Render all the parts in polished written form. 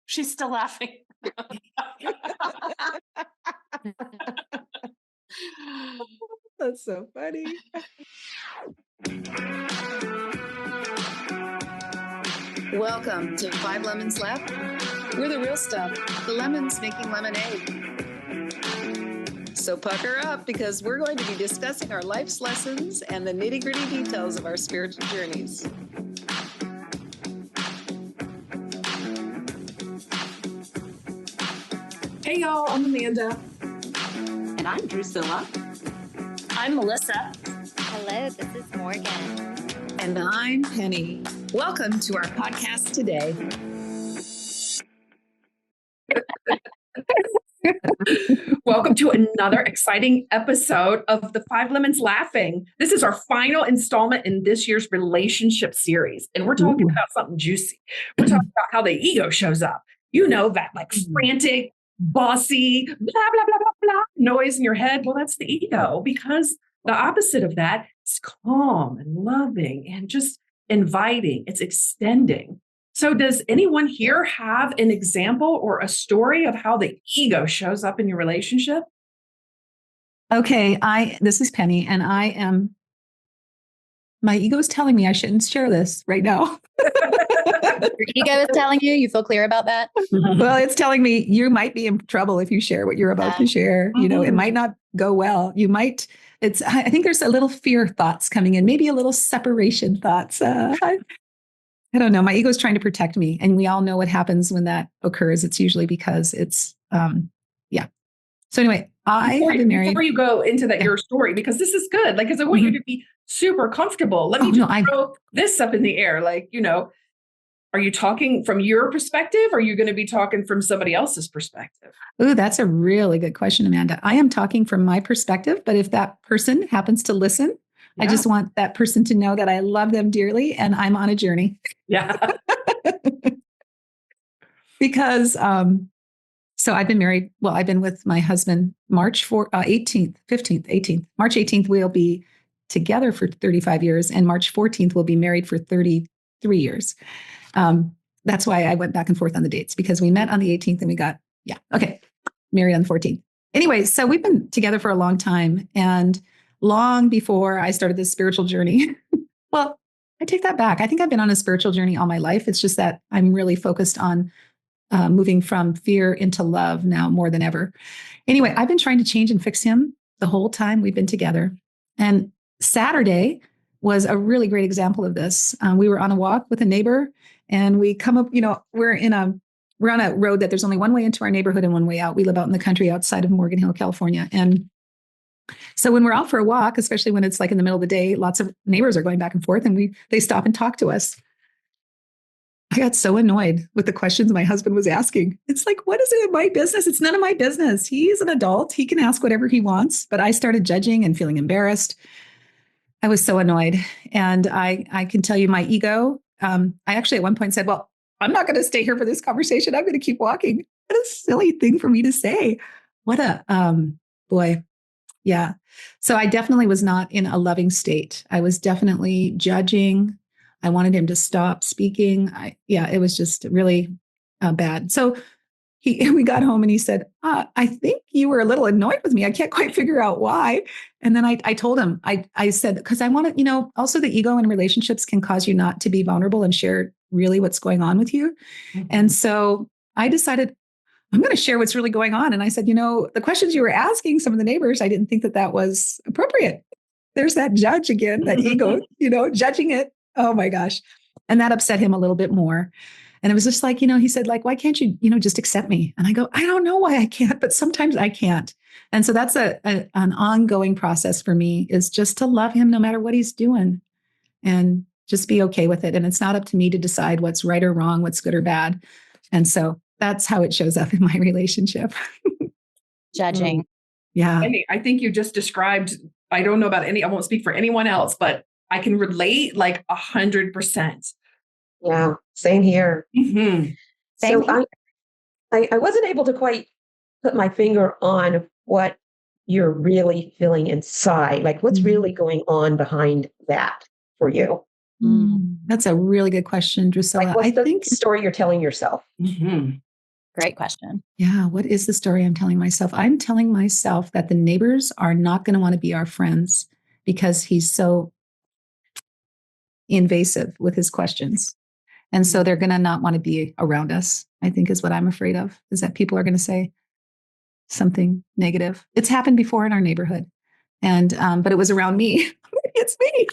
She's still laughing. That's so funny. Welcome to 5 Lemons Left. We're the real stuff, the lemons making lemonade. So pucker up, because we're going to be discussing our life's lessons and the nitty-gritty details of our spiritual journeys. Hey y'all, I'm Amanda. And I'm Drusilla. I'm Melissa. Hello, this is Morgan. And I'm Penny. Welcome to our podcast today. Welcome to another exciting episode of the 5 Lemons Laughing. This is our final installment in this year's relationship series. And we're talking about something juicy. We're talking about how the ego shows up. You know, that like frantic, bossy, blah, blah, blah, blah, blah noise in your head. Well, that's the ego, because the opposite of that is calm and loving and just inviting. It's extending. So does anyone here have an example or a story of how the ego shows up in your relationship? Okay, this is Penny, and my ego is telling me I shouldn't share this right now. Your ego is telling you feel clear about that? Well, it's telling me you might be in trouble if you share what you're about to share. You know, it might not go well. I think there's a little fear thoughts coming in, maybe a little separation thoughts. I don't know. My ego is trying to protect me. And we all know what happens when that occurs. It's usually because it's, yeah. So anyway, I've been married. Before you go into your story, because this is good, because I want you to be super comfortable. Let me throw this up in the air. Are you talking from your perspective, or are you going to be talking from somebody else's perspective? Oh, that's a really good question, Amanda. I am talking from my perspective, but if that person happens to listen, I just want that person to know that I love them dearly and I'm on a journey. Yeah. Because, so I've been married. Well, I've been with my husband March 18th. March 18th, we'll be together for 35 years. And March 14th, we'll be married for 33 years. That's why I went back and forth on the dates, because we met on the 18th and we got, married on the 14th. Anyway, so we've been together for a long time. And long before I started this spiritual journey. Well, I take that back. I think I've been on a spiritual journey all my life. It's just that I'm really focused on moving from fear into love now more than ever. Anyway, I've been trying to change and fix him the whole time we've been together. And Saturday was a really great example of this. We were on a walk with a neighbor, and we come up, we're on a road that there's only one way into our neighborhood and one way out. We live out in the country outside of Morgan Hill, California. And so when we're out for a walk, especially when it's like in the middle of the day, lots of neighbors are going back and forth, and they stop and talk to us. I got so annoyed with the questions my husband was asking. It's like, what is it in my business? It's none of my business. He's an adult. He can ask whatever he wants. But I started judging and feeling embarrassed. I was so annoyed. And I can tell you my ego, I actually at one point said, well, I'm not going to stay here for this conversation. I'm going to keep walking. What a silly thing for me to say. What a, boy. Yeah. So I definitely was not in a loving state. I was definitely judging. I wanted him to stop speaking. It was just really bad. So we got home and he said, I think you were a little annoyed with me. I can't quite figure out why. And then I told him, I said, because I want to, also the ego in relationships can cause you not to be vulnerable and share really what's going on with you. Mm-hmm. And so I decided, I'm going to share what's really going on. And I said, the questions you were asking some of the neighbors, I didn't think that was appropriate. There's that judge again, that ego, judging it. Oh my gosh. And that upset him a little bit more. And it was just like, he said, why can't you, just accept me? And I go, I don't know why I can't, but sometimes I can't. And so that's an ongoing process for me, is just to love him no matter what he's doing and just be okay with it. And it's not up to me to decide what's right or wrong, what's good or bad. And so that's how it shows up in my relationship. Judging. Yeah. I think you just described, I don't know about I won't speak for anyone else, but I can relate 100%. Yeah, same here. Mm-hmm. So I wasn't able to quite put my finger on what you're really feeling inside, what's really going on behind that for you. That's a really good question, Drusilla. What's the story you're telling yourself? Mm-hmm. Great question. Yeah. What is the story I'm telling myself? I'm telling myself that the neighbors are not going to want to be our friends because he's so invasive with his questions. And so they're going to not want to be around us, I think is what I'm afraid of, is that people are going to say something negative. It's happened before in our neighborhood. And, but it was around me. It's me.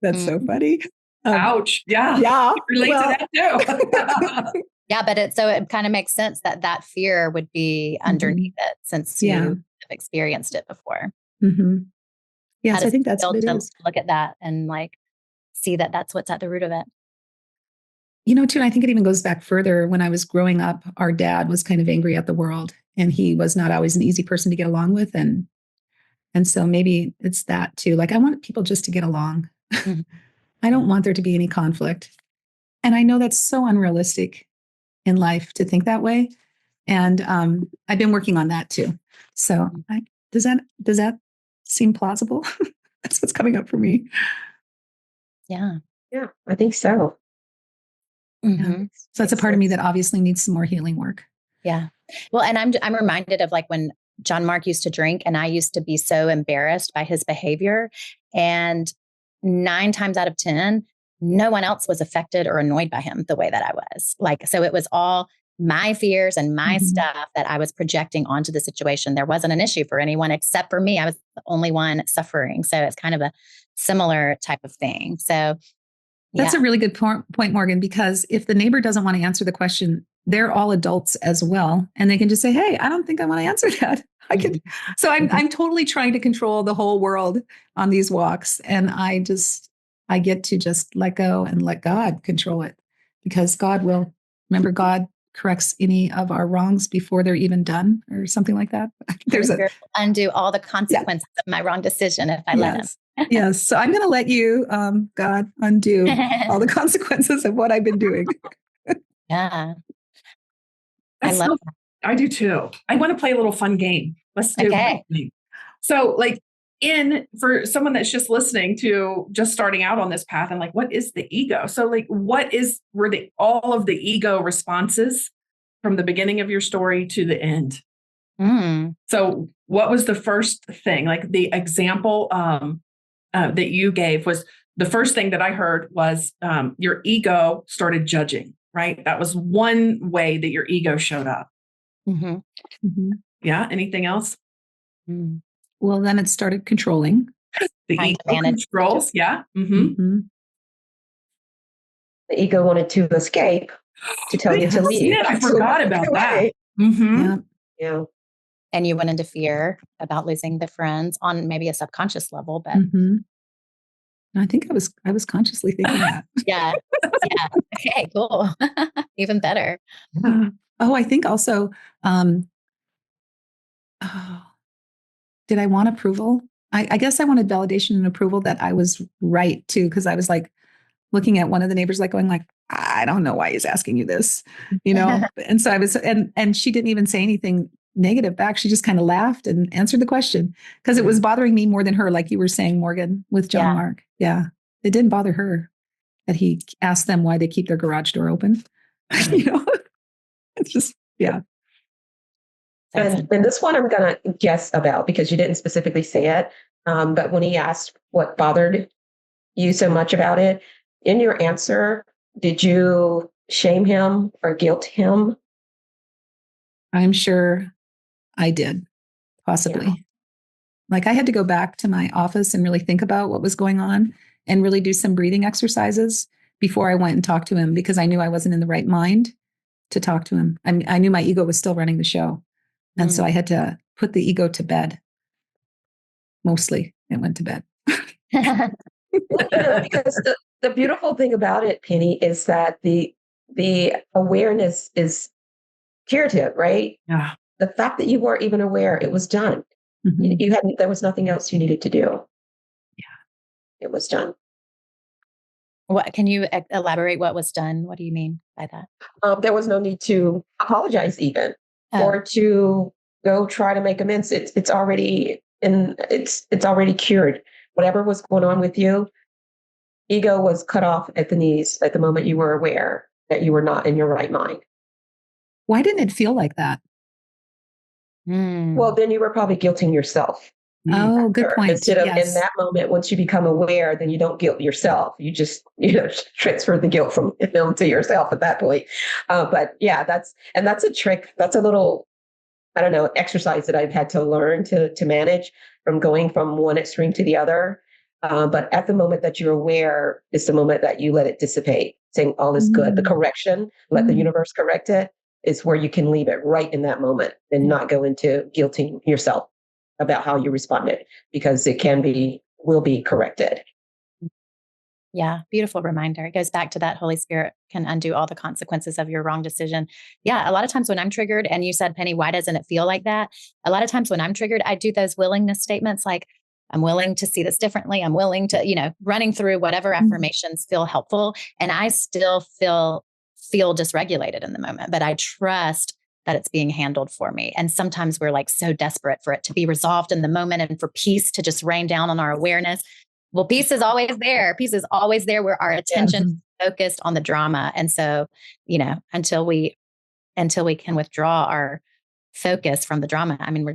That's so funny. Ouch. Yeah. Yeah. Relate to that too. Yeah, but it kind of makes sense that fear would be underneath it since you have experienced it before. Mm-hmm. Yes, I think that's what it is. Look at that and like see that that's what's at the root of it. You know, too, and I think it even goes back further. When I was growing up, our dad was kind of angry at the world, and he was not always an easy person to get along with. And so maybe it's that too. Like, I want people just to get along. Mm-hmm. I don't want there to be any conflict. And I know that's so unrealistic in life to think that way. And I've been working on that too. So does that seem plausible? That's what's coming up for me. Yeah. Yeah, I think so. Mm-hmm. Yeah. So that's a part of me that obviously needs some more healing work. Yeah. Well, and I'm reminded of like when John Mark used to drink and I used to be so embarrassed by his behavior. And 9 times out of 10, no one else was affected or annoyed by him the way that I was. Like, so it was all my fears and my stuff that I was projecting onto the situation. There wasn't an issue for anyone except for me. I was the only one suffering. So it's kind of a similar type of thing. So that's a really good point, Morgan, because if the neighbor doesn't want to answer the question, they're all adults as well. And they can just say, hey, I don't think I want to answer that. I can. So I'm totally trying to control the whole world on these walks. And I get to just let go and let God control it, because God corrects any of our wrongs before they're even done, or something like that. Undo all the consequences of my wrong decision if I let him. Yes. So I'm going to let you, God, undo all the consequences of what I've been doing. Yeah. I love that. I do too. I want to play a little fun game. Let's do it. So like for someone that's just listening to just starting out on this path and like, what is the ego? So like, were all of the ego responses from the beginning of your story to the end? So what was the first thing? Like the example, that you gave was the first thing that I heard was your ego started judging, right? That was one way that your ego showed up. Mm-hmm. Mm-hmm. Yeah. Anything else? Well, then it started controlling. The ego controls. Yeah. Mm-hmm. Mm-hmm. The ego wanted to escape, to tell you to leave. Yeah, I forgot about that. Mm-hmm. Yeah. And you went into fear about losing the friends on maybe a subconscious level, but I think I was consciously thinking that. Yeah. Okay, cool. Even better. I think also, did I want approval? I guess I wanted validation and approval that I was right too, because I was like looking at one of the neighbors, like going like, I don't know why he's asking you this, And so I was, and she didn't even say anything negative back. She just kind of laughed and answered the question, because it was bothering me more than her, like you were saying, Morgan, with John Mark. Yeah, it didn't bother her that he asked them why they keep their garage door open. It's just And this one I'm going to guess about, because you didn't specifically say it. But when he asked what bothered you so much about it, in your answer, did you shame him or guilt him? I'm sure I did, possibly. Yeah. Like I had to go back to my office and really think about what was going on and really do some breathing exercises before I went and talked to him, because I knew I wasn't in the right mind to talk to him. I knew my ego was still running the show. And so I had to put the ego to bed. Mostly it went to bed. Because the beautiful thing about it, Penny, is that the awareness is curative, right? Yeah. The fact that you weren't even aware, it was done. Mm-hmm. There was nothing else you needed to do. Yeah. It was done. What can you elaborate what was done? What do you mean by that? There was no need to apologize even, or to go try to make amends. It's already it's already cured. Whatever was going on with you, ego was cut off at the knees at the moment you were aware that you were not in your right mind. Why didn't it feel like that? Well, then you were probably guilting yourself. Oh, good point. Instead of in Yes. that moment, once you become aware, then you don't guilt yourself. You just, transfer the guilt from them to yourself at that point. But yeah, that's a trick. That's a little, I don't know, exercise that I've had to learn to manage from going from one extreme to the other. But at the moment that you're aware is the moment that you let it dissipate, saying all is good. The correction, let the universe correct it, is where you can leave it right in that moment and not go into guilting yourself about how you responded, because it will be corrected. Yeah, beautiful reminder. It goes back to that Holy Spirit can undo all the consequences of your wrong decision. Yeah, a lot of times when I'm triggered, and you said, Penny, why doesn't it feel like that? A lot of times when I'm triggered, I do those willingness statements like, I'm willing to see this differently. I'm willing to, running through whatever affirmations feel helpful. And I still feel dysregulated in the moment, but I trust that it's being handled for me. And sometimes we're like so desperate for it to be resolved in the moment and for peace to just rain down on our awareness. Well, peace is always there. Peace is always there where our attention is focused on the drama. And so, until we can withdraw our focus from the drama, I mean,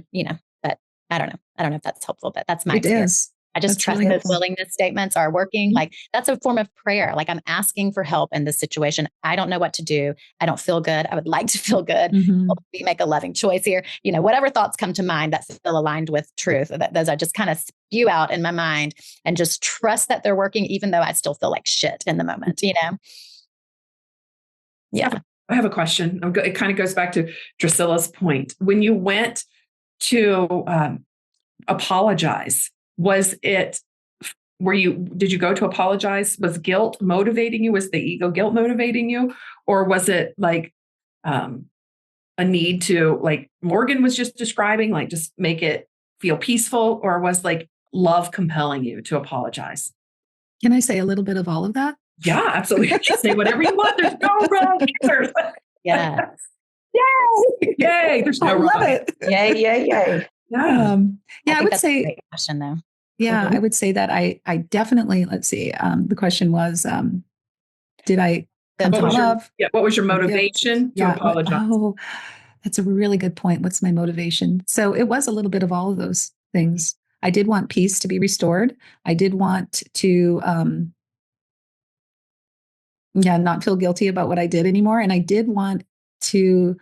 but I don't know. I don't know if that's helpful, but that's my experience. I just trust those willingness statements are working. Like that's a form of prayer. Like I'm asking for help in this situation. I don't know what to do. I don't feel good. I would like to feel good. Help me make a loving choice here. Whatever thoughts come to mind that feel aligned with truth, those I just kind of spew out in my mind and just trust that they're working, even though I still feel like shit in the moment, Yeah. I have a question. It kind of goes back to Drusilla's point. When you went to apologize, did you go to apologize? Was guilt motivating you? Was the ego guilt motivating you? Or was it like a need to, like Morgan was just describing, like just make it feel peaceful? Or was like love compelling you to apologize? Can I say a little bit of all of that? Yeah, absolutely. Say whatever you want. There's no wrong answers. Yeah. Yay. Yay. There's no wrong. I love it. Yay, yay, yay. Yeah. I would that's say a great question though. Yeah, I would say that I definitely, let's see, the question was, did I come to love? What was your motivation to apologize? Oh, that's a really good point. What's my motivation? So it was a little bit of all of those things. I did want peace to be restored. I did want to, not feel guilty about what I did anymore. And I did want to,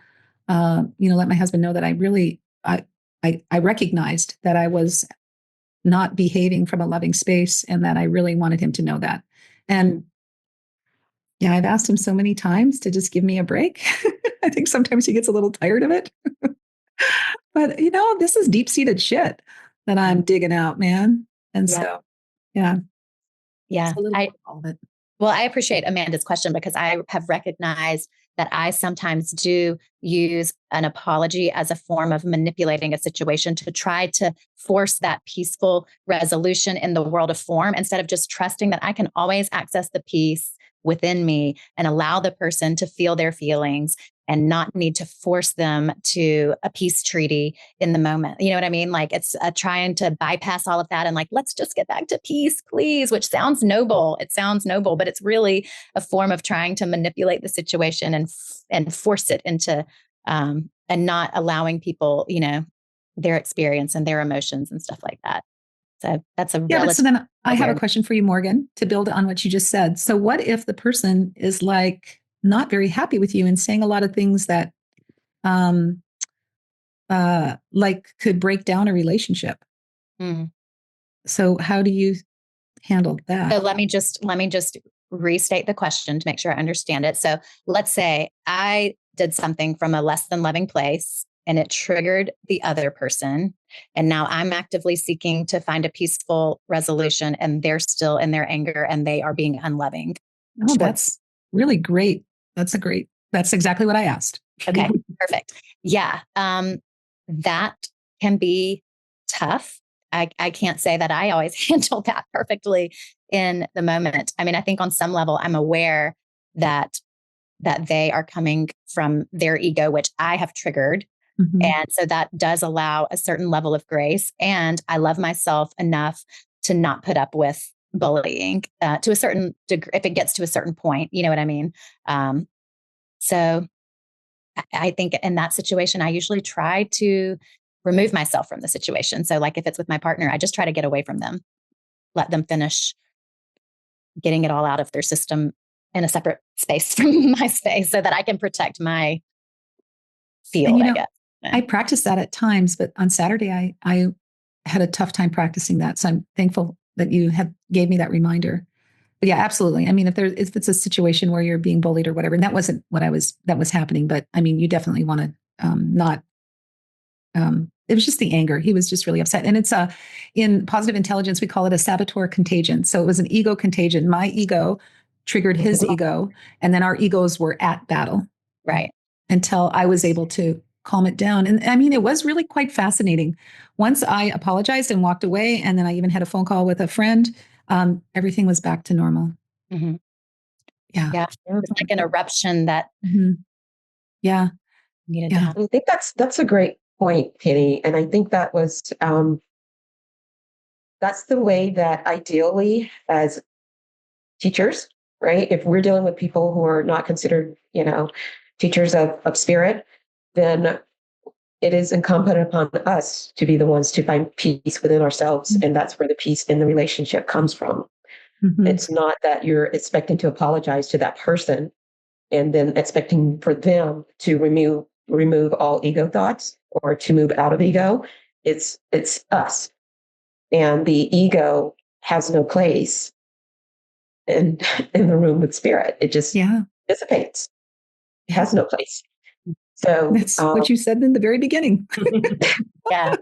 let my husband know that I recognized that I was not behaving from a loving space, and that I really wanted him to know that. And yeah, I've asked him so many times to just give me a break. I think sometimes he gets a little tired of it. But this is deep-seated shit that I'm digging out, man. And so, yeah. Yeah. All of it. Well, I appreciate Amanda's question because I have recognized that I sometimes do use an apology as a form of manipulating a situation to try to force that peaceful resolution in the world of form, instead of just trusting that I can always access the peace within me and allow the person to feel their feelings and not need to force them to a peace treaty in the moment. You know what I mean? Like it's trying to bypass all of that and like, let's just get back to peace, please, which sounds noble. It sounds noble, but it's really a form of trying to manipulate the situation and force it into, and not allowing people, their experience and their emotions and stuff like that. So that's a but so then I have a question for you, Morgan, to build on what you just said. So what if the person is like not very happy with you and saying a lot of things that like could break down a relationship? So how do you handle that? So let me just restate the question to make sure I understand it. So let's say I did something from a less than loving place and it triggered the other person. And now I'm actively seeking to find a peaceful resolution and they're still in their anger and they are being unloving. Oh, that's really great. That's exactly what I asked. Okay, perfect. Yeah. That can be tough. I can't say that I always handle that perfectly in the moment. I mean, I think on some level, I'm aware that they are coming from their ego, which I have triggered. And so that does allow a certain level of grace. And I love myself enough to not put up with bullying to a certain degree, if it gets to a certain point, you know what I mean? So I think in that situation, I usually try to remove myself from the situation. So like if it's with my partner, I just try to get away from them, let them finish getting it all out of their system in a separate space from my space so that I can protect my field, I guess. Yeah. I practice that at times, but on Saturday, I had a tough time practicing that. So I'm thankful that you gave me that reminder. But yeah, absolutely. I mean, if it's a situation where you're being bullied or whatever, and that wasn't that was happening, but I mean, you definitely want to not. It was just the anger. He was just really upset, and it's in positive intelligence we call it a saboteur contagion. So it was an ego contagion. My ego triggered his ego, and then our egos were at battle, right? Until I was able to calm it down. And I mean, it was really quite fascinating. Once I apologized and walked away, and then I even had a phone call with a friend. Everything was back to normal. Mm-hmm. Yeah. It's like an eruption that yeah needed to happen. I think that's a great point, Penny. And I think that was that's the way that ideally as teachers, right? If we're dealing with people who are not considered, teachers of spirit, then it is incumbent upon us to be the ones to find peace within ourselves. And that's where the peace in the relationship comes from. Mm-hmm. It's not that you're expecting to apologize to that person and then expecting for them to remove all ego thoughts or to move out of ego. It's us. And the ego has no place in the room with spirit. It just dissipates. It has no place. So that's what you said in the very beginning. Yeah.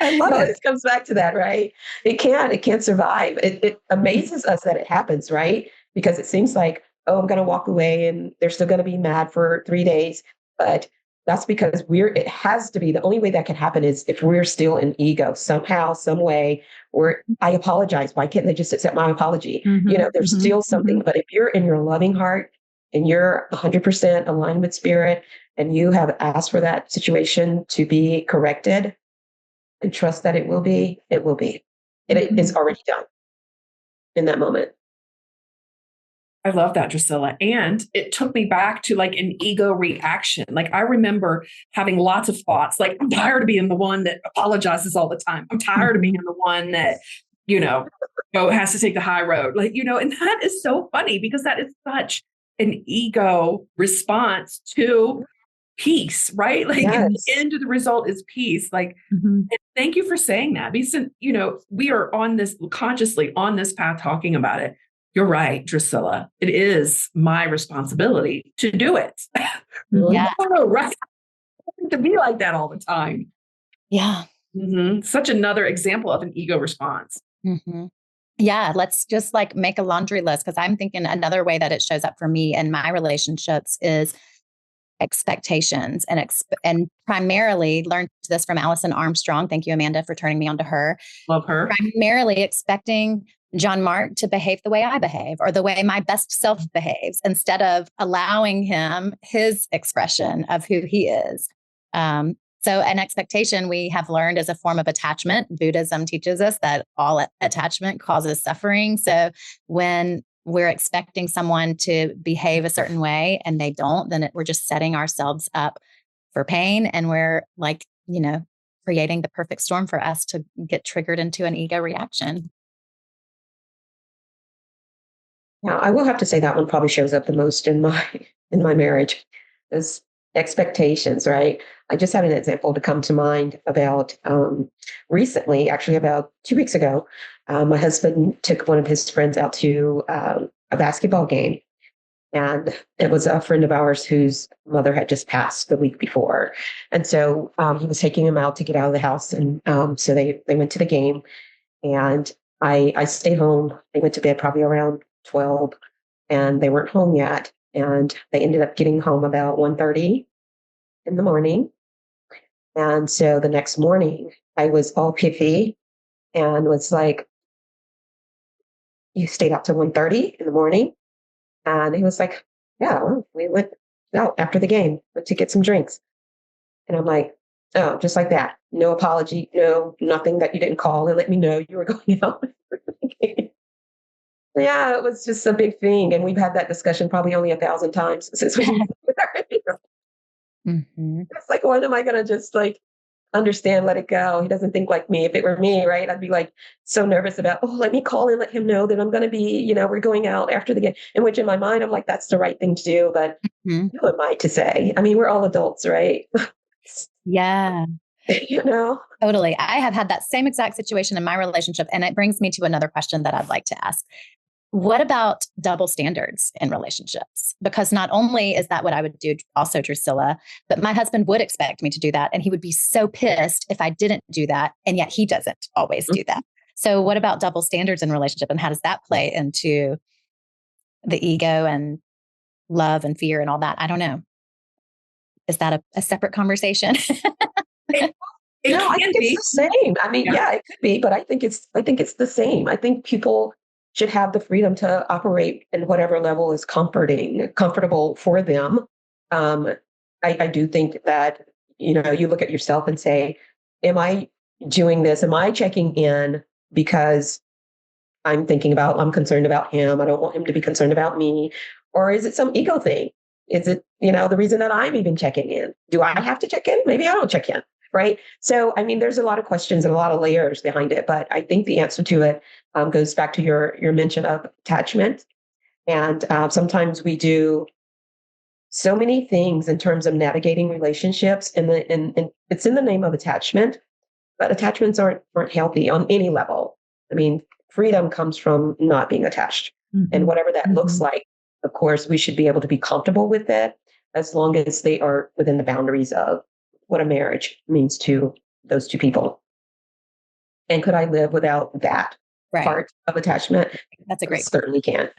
I love it. It comes back to that, right? It can't survive. It amazes us that it happens, right? Because it seems like, oh, I'm going to walk away and they're still going to be mad for 3 days. But that's because it has to be, the only way that can happen is if we're still in ego somehow, some way, or I apologize. Why can't they just accept my apology? Mm-hmm. There's still something, but if you're in your loving heart and you're 100% aligned with spirit and you have asked for that situation to be corrected and trust that it will be. It is already done in that moment. I love that, Drusilla. And it took me back to like an ego reaction. Like I remember having lots of thoughts, like I'm tired of being the one that apologizes all the time. I'm tired of being the one that, has to take the high road. Like, and that is so funny because that is such an ego response to peace, right? Like in the end of the result is peace. Like, and thank you for saying that. Because, we are consciously on this path talking about it. You're right, Drusilla. It is my responsibility to do it. Yeah. Right. To be like that all the time. Yeah. Mm-hmm. Such another example of an ego response. Mm-hmm. Yeah. Let's just like make a laundry list because I'm thinking another way that it shows up for me in my relationships is expectations and primarily learned this from Allison Armstrong. Thank you, Amanda, for turning me on to her. Love her. Primarily expecting John Mark to behave the way I behave or the way my best self behaves instead of allowing him his expression of who he is. So an expectation we have learned is a form of attachment. Buddhism teaches us that all attachment causes suffering. So when we're expecting someone to behave a certain way and they don't, then we're just setting ourselves up for pain. And we're like, creating the perfect storm for us to get triggered into an ego reaction. Now, I will have to say that one probably shows up the most in my marriage is expectations, right? I just had an example to come to mind about recently, actually about 2 weeks ago. My husband took one of his friends out to a basketball game. And it was a friend of ours whose mother had just passed the week before. And so he was taking him out to get out of the house. And so they went to the game. And I stayed home. They went to bed probably around 12 and they weren't home yet. And they ended up getting home about 1:30 in the morning. And so the next morning I was all piffy and was like, you stayed out till 1:30 in the morning? And he was like, yeah, well, we went out after the game, went to get some drinks. And I'm like, oh, just like that. No apology, no, nothing that you didn't call and let me know you were going out. Yeah, it was just a big thing. And we've had that discussion probably only 1,000 times since we Mhm. it's like, when am I going to just like understand, let it go? He doesn't think like me. If it were me, right, I'd be like so nervous about, oh, let me call and let him know that I'm going to be, we're going out after the game. In which in my mind, I'm like, that's the right thing to do. But Mhm. who am I to say? I mean, we're all adults, right? Yeah, you know? totally. I have had that same exact situation in my relationship. And it brings me to another question that I'd like to ask. What about double standards in relationships? Because not only is that what I would do, also Drusilla, but my husband would expect me to do that. And he would be so pissed if I didn't do that. And yet he doesn't always do that. So what about double standards in relationship? And how does that play into the ego and love and fear and all that? I don't know. Is that a separate conversation? It No, I can think be. it's the same. I mean, yeah, it could be, but I think it's the same. I think people should have the freedom to operate in whatever level is comfortable for them. Um, I do think that, you look at yourself and say, am I doing this? Am I checking in because I'm concerned about him. I don't want him to be concerned about me. Or is it some ego thing? Is it, the reason that I'm even checking in? Do I have to check in? Maybe I don't check in. Right. So, I mean, there's a lot of questions and a lot of layers behind it, but I think the answer to it goes back to your mention of attachment. And sometimes we do so many things in terms of navigating relationships, and it's in the name of attachment, but attachments aren't healthy on any level. I mean, freedom comes from not being attached. And whatever that looks like, of course, we should be able to be comfortable with it as long as they are within the boundaries of what a marriage means to those two people. And could I live without that Right. part of attachment? That's a I great certainly can.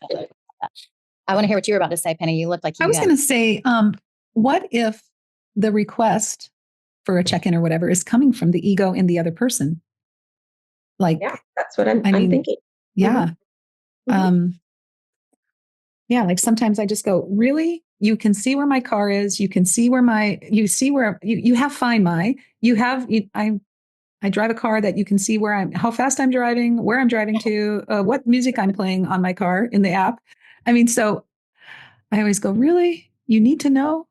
I want to hear what you were about to say, Penny. You look like you I was going to say, what if the request for a check-in or whatever is coming from the ego in the other person? Like, Yeah, that's what I'm mean, thinking. Yeah. Mhm. Yeah. Like sometimes I just go, really? You can see where my car is. You can see where you have Find My, I drive a car that you can see how fast I'm driving, where I'm driving to, what music I'm playing on my car in the app. I mean, so I always go, really? You need to know?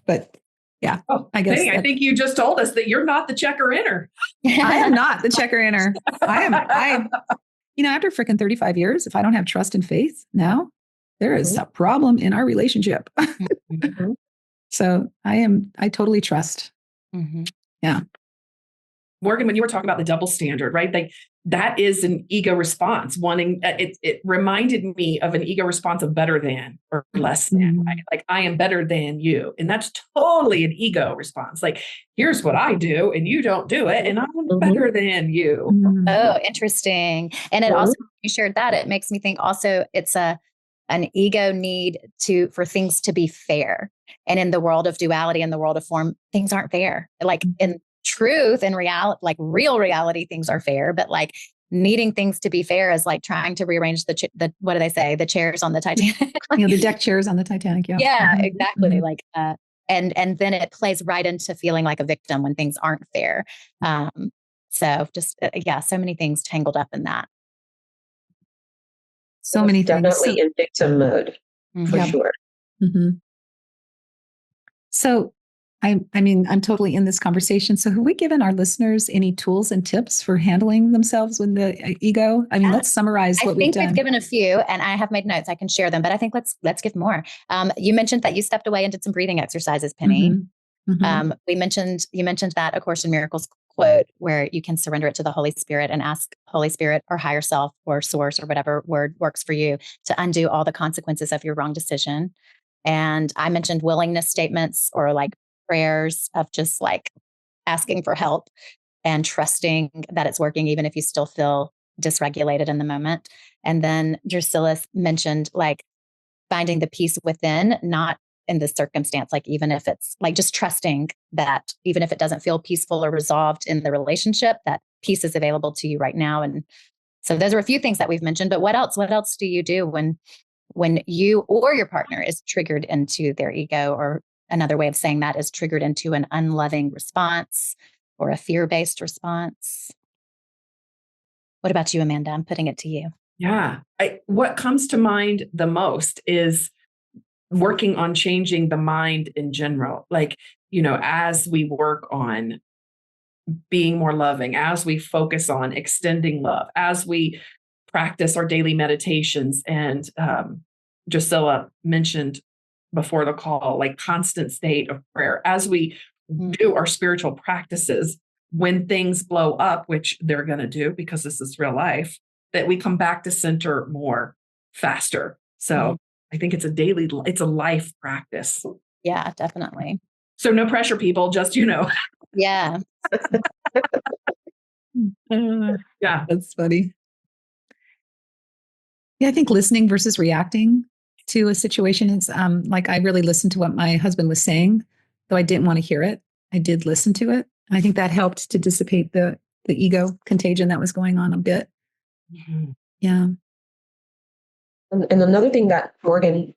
But yeah, Oh, I guess Penny, I think you just told us that you're not the checker inner. I am not the checker inner. After freaking 35 years, if I don't have trust and faith now, there is a problem in our relationship. So I totally trust. Yeah. Morgan, when you were talking about the double standard, right? Like that is an ego response. Wanting it reminded me of an ego response of better than or less than. Right? Like I am better than you, and that's totally an ego response. Like here's what I do, and you don't do it, and I'm better than you. Oh, interesting. And it also, you shared that, it makes me think also it's an ego need for things to be fair. And in the world of duality, in the world of form, things aren't fair. Like in truth and reality, like real reality, things are fair, but like needing things to be fair is like trying to rearrange the what do they say? The chairs on the Titanic. The deck chairs on the Titanic. Yeah. Yeah, exactly. Like, and then it plays right into feeling like a victim when things aren't fair. So just, so many things tangled up in that. So many things. Definitely in victim mode, for sure. So I'm totally in this conversation. So have we given our listeners any tools and tips for handling themselves with the ego? I mean, let's summarize what we've done. I think we've given a few, and I have made notes. I can share them, but I think let's give more. You mentioned that you stepped away and did some breathing exercises, Penny. You mentioned that A Course in Miracles quote where you can surrender it to the Holy Spirit and ask Holy Spirit or higher self or source or whatever word works for you to undo all the consequences of your wrong decision. And I mentioned willingness statements or like prayers of just like asking for help and trusting that it's working, even if you still feel dysregulated in the moment. And then Drusilla mentioned like finding the peace within, not in this circumstance, like even if it's like just trusting that even if it doesn't feel peaceful or resolved in the relationship, that peace is available to you right now. And so those are a few things that we've mentioned, but what else do you do when you or your partner is triggered into their ego, or another way of saying that is triggered into an unloving response or a fear-based response? What about you, Amanda? I'm putting it to you. Yeah. What comes to mind the most is working on changing the mind in general. Like, as we work on being more loving, as we focus on extending love, as we practice our daily meditations. And Drusilla mentioned before the call, like constant state of prayer, as we do our spiritual practices, when things blow up, which they're going to do because this is real life, that we come back to center more faster. So I think it's a life practice. Yeah, definitely. So no pressure, people, just, Yeah. Yeah. That's funny. Yeah, I think listening versus reacting to a situation is like I really listened to what my husband was saying, though I didn't want to hear it. I did listen to it. And I think that helped to dissipate the ego contagion that was going on a bit. Mm-hmm. Yeah. And another thing that Morgan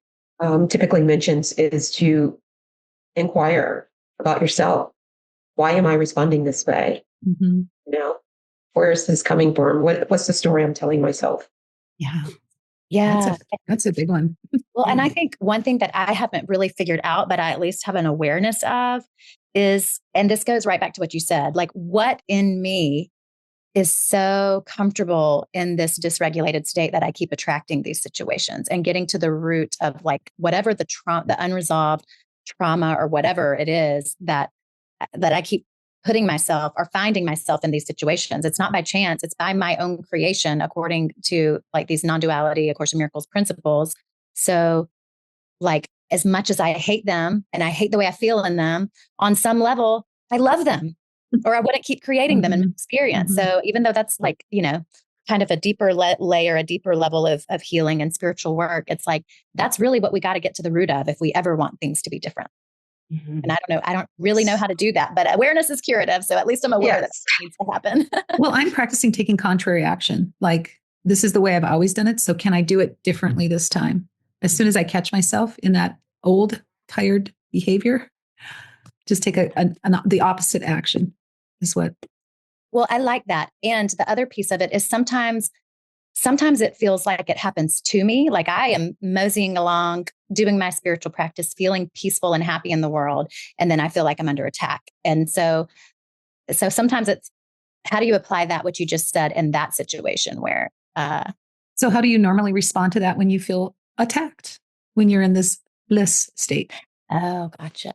typically mentions is to inquire about yourself. Why am I responding this way? Mm-hmm. Where is this coming from? What's the story I'm telling myself? Yeah. Yeah. That's a big one. Well, and I think one thing that I haven't really figured out, but I at least have an awareness of is, and this goes right back to what you said, like what in me is so comfortable in this dysregulated state that I keep attracting these situations and getting to the root of like whatever the unresolved trauma or whatever it is that I keep putting myself or finding myself in these situations. It's not by chance. It's by my own creation, according to like these non-duality, A Course in Miracles principles. So like, as much as I hate them and I hate the way I feel in them, on some level, I love them or I wouldn't keep creating them in my experience. So even though that's like, kind of a deeper layer, a deeper level of healing and spiritual work, it's like, that's really what we got to get to the root of if we ever want things to be different. Mm-hmm. And I don't really know how to do that, but awareness is curative. So at least I'm aware that needs to happen. Well, I'm practicing taking contrary action. Like, this is the way I've always done it. So can I do it differently this time? As soon as I catch myself in that old, tired behavior, just take the opposite action is what. Well, I like that. And the other piece of it is sometimes it feels like it happens to me. Like I am moseying along, doing my spiritual practice, feeling peaceful and happy in the world. And then I feel like I'm under attack. And so sometimes it's, how do you apply that, what you just said in that situation where, so how do you normally respond to that when you feel attacked, when you're in this bliss state? Oh, gotcha.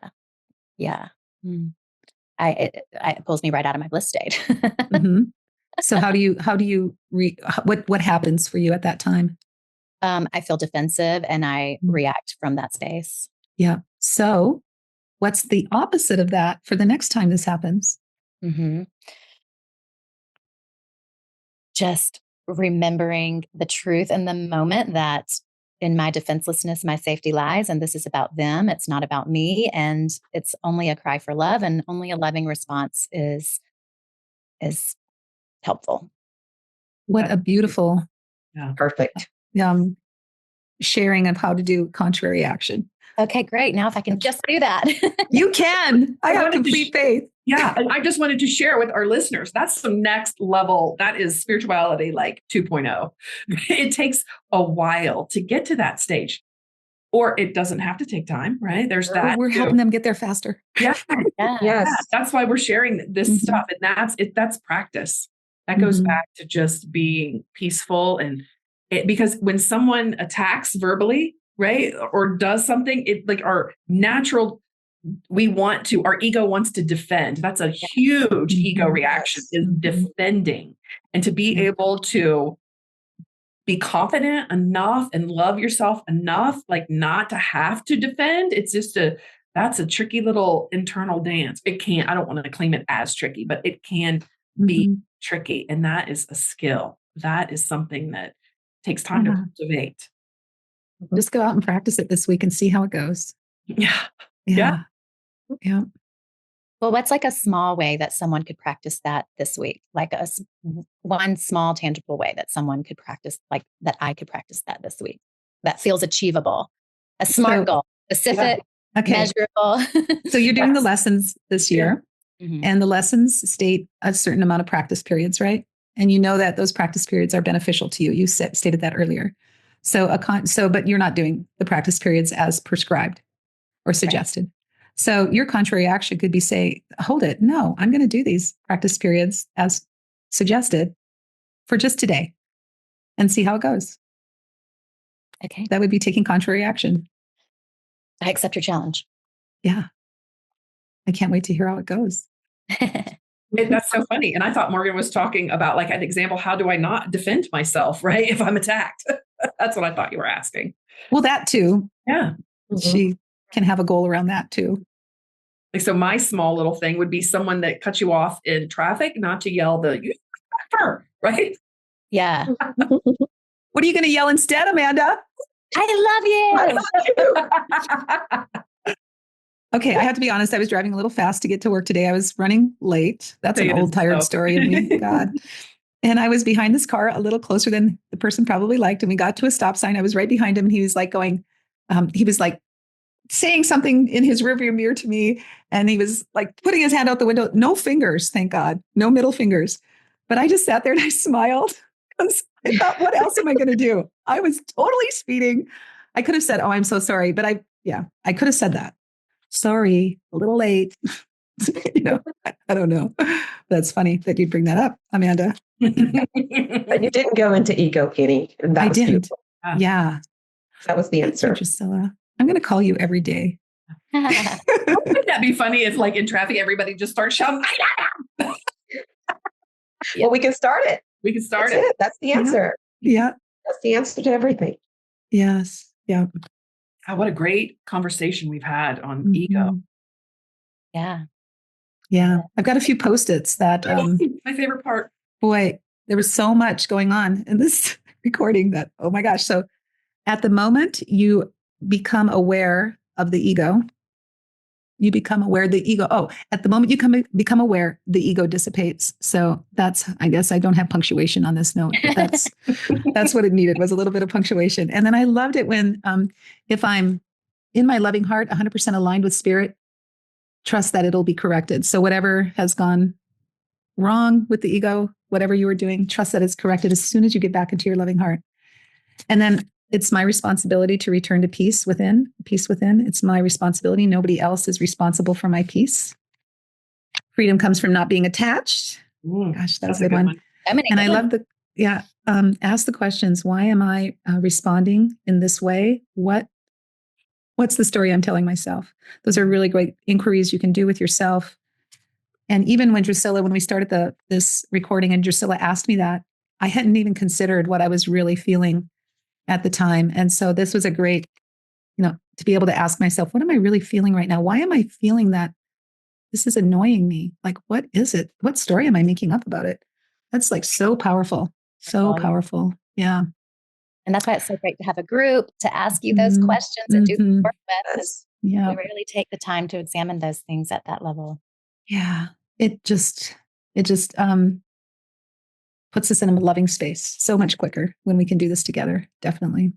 Yeah. It pulls me right out of my bliss state. Mm-hmm. So how do you what happens for you at that time? I feel defensive and I react from that space. Yeah. So what's the opposite of that for the next time this happens? Mm-hmm. Just remembering the truth in the moment that in my defenselessness, my safety lies, and this is about them. It's not about me. And it's only a cry for love, and only a loving response is helpful. What a beautiful, Perfect. Sharing of how to do contrary action. Okay, great. Now if I can just do that. You can. I have complete faith. Yeah. And I just wanted to share with our listeners, that's the next level. That is spirituality like 2.0. It takes a while to get to that stage, or it doesn't have to take time, right? There's that. We're helping them get there faster. Yeah. Yes. Yeah. That's why we're sharing this stuff. And that's practice. That goes back to just being peaceful. And because when someone attacks verbally, right, or does something, it like our natural, our ego wants to defend. That's a huge ego reaction, is defending. And to be able to be confident enough and love yourself enough, like not to have to defend. It's just that's a tricky little internal dance. I don't want to claim it as tricky, but it can be tricky. And that is a skill. That is something that takes time to cultivate. Just go out and practice it this week and see how it goes. Yeah. Well, what's like a small way that someone could practice that this week? Like one small tangible way that someone could practice, like that I could practice that this week, that feels achievable, a SMART goal, specific, measurable. So you're doing the lessons this year, and the lessons state a certain amount of practice periods, right? and you know that those practice periods are beneficial to you. You stated that earlier. But you're not doing the practice periods as prescribed or suggested. Right. So your contrary action could be say, hold it. No, I'm going to do these practice periods as suggested for just today and see how it goes. Okay. That would be taking contrary action. I accept your challenge. Yeah. I can't wait to hear how it goes. That's so funny. And I thought Morgan was talking about like an example. How do I not defend myself, right? If I'm attacked? That's what I thought you were asking. Well, that too. Yeah. She can have a goal around that too. Like, so my small little thing would be someone that cuts you off in traffic, not to yell you right? Yeah. What are you going to yell instead, Amanda? I love you. Okay, I have to be honest. I was driving a little fast to get to work today. I was running late. That's an old, tired story of me. God. And I was behind this car a little closer than the person probably liked. And we got to a stop sign. I was right behind him. And he was like he was like saying something in his rearview mirror to me. And he was like putting his hand out the window. No fingers, thank God. No middle fingers. But I just sat there and I smiled because I thought, what else am I going to do? I was totally speeding. I could have said, oh, I'm so sorry. But I could have said that. Sorry, a little late. I don't know. That's funny that you bring that up, Amanda. But you didn't go into ego, Penny. And that I was didn't. beautiful. Yeah. That was the answer. Thank you, Drusilla. I'm going to call you every day. Wouldn't that be funny if like in traffic, everybody just starts shouting? Well, we can start it. We can start it. That's the answer. Yeah. That's the answer to everything. Yes. Yeah. Oh, what a great conversation we've had on ego. Yeah. Yeah. I've got a few Post-its that my favorite part. Boy, there was so much going on in this recording that, oh my gosh. So at the moment you become aware of the ego, you become aware of the ego. Oh, at the moment you become aware, the ego dissipates. So that's, I guess I don't have punctuation on this note, but that's what it needed, was a little bit of punctuation. And then I loved it when, if I'm in my loving heart, 100% aligned with spirit, trust that it'll be corrected. So whatever has gone wrong with the ego, whatever you were doing, trust that it's corrected as soon as you get back into your loving heart. And then it's my responsibility to return to peace within. It's my responsibility. Nobody else is responsible for my peace. Freedom comes from not being attached. Gosh, that's a good one. And I love ask the questions. Why am I responding in this way? What's the story I'm telling myself? Those are really great inquiries you can do with yourself. And even when we started this recording and Drusilla asked me that, I hadn't even considered what I was really feeling at the time. And so this was a great, to be able to ask myself, what am I really feeling right now? Why am I feeling that this is annoying me? Like, what is it? What story am I making up about it? That's like so powerful. So powerful. Yeah. And that's why it's so great to have a group to ask you those questions and do the work with. Because we rarely take the time to examine those things at that level. Yeah. It just puts us in a loving space so much quicker when we can do this together. Definitely.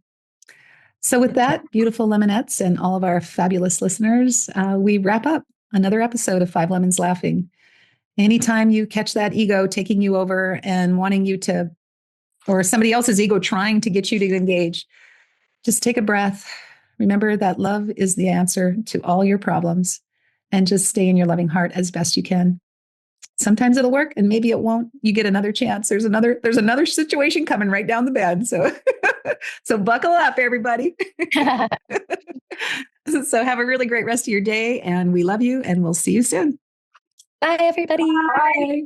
So with that, beautiful lemonettes and all of our fabulous listeners, we wrap up another episode of Five Lemons Laughing. Anytime you catch that ego taking you over and wanting you to, or somebody else's ego trying to get you to engage, just take a breath. Remember that love is the answer to all your problems, and just stay in your loving heart as best you can. Sometimes it'll work and maybe it won't. You get another chance. There's another situation coming right down the bed. So buckle up, everybody. So have a really great rest of your day, and we love you, and we'll see you soon. Bye, everybody. Bye.